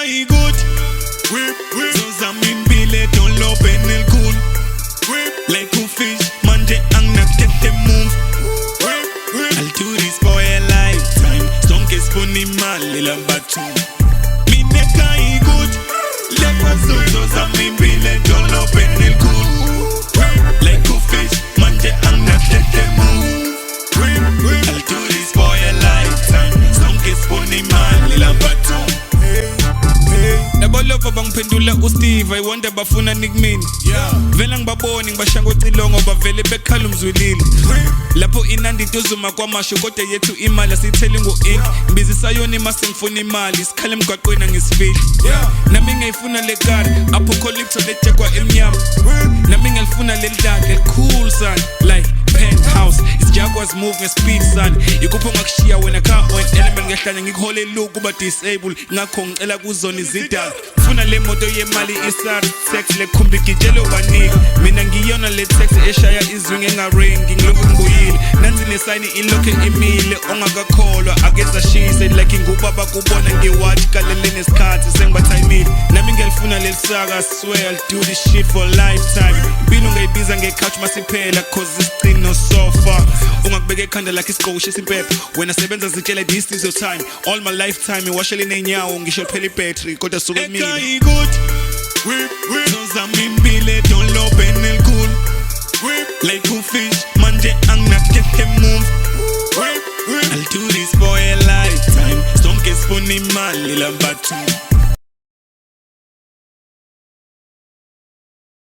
ikut Zozamimbile donlobe nelkul Like a fish manje angnaktete move I'll do this for a lifetime Sonke spuni mali lambatu Mineka ikut Zozamimbile donlobe nelkul Like a fish manje angnaktete move I'll do this for a lifetime Sonke spuni mali lambatu Nabolova bangiphendula uSteve I wonder bafuna nikumini Vela ngibaboni ngibashanga ocilongo bavele bekhala umzwilile Lapho inandi intuzuma kwamasho kodwa yethu imali asitheli ngo-ink Ngibizisa yona mase ngifuna imali sikhale emgwaqweni angisifili Nami ngiyifuna le car apocalypse letekwa emnyama Nami ngiyalifuna leli dad cool son like penthouse It's Jaguars move nge-speed son Yikupho ngakushiya wena car on element ngiyahlanya ngikuhole look kuba disable ngakho ngicela kuzona izidala Funa le moto yemali isar sex le khumbi gijelo banika Mina ngiyona le text eshaya izwi ngengaringi ngilokhu ngibuyile Nansi nesayini ilokhe imile ongakakholwa akeza shise like ngubaba kubona ngiwatch kalele nesikhathi sengibathayimile Nami ngiyalifuna lelisaka swear I'll do this shit for a lifetime Impilo ngayibiza ngecouch masiphela cause isicino so far Ungakubeka ekhanda like isigqoshi esimpepha Wena sebenza zitshela this is your time All my lifetime iwashele nenyawo ngisho phela ibattery kodwa suke kumile ikut Zozamimbile donlobe nelkul Like a fish manje angnaktete move I'll do this for a lifetime Sonke spuni mali lambatu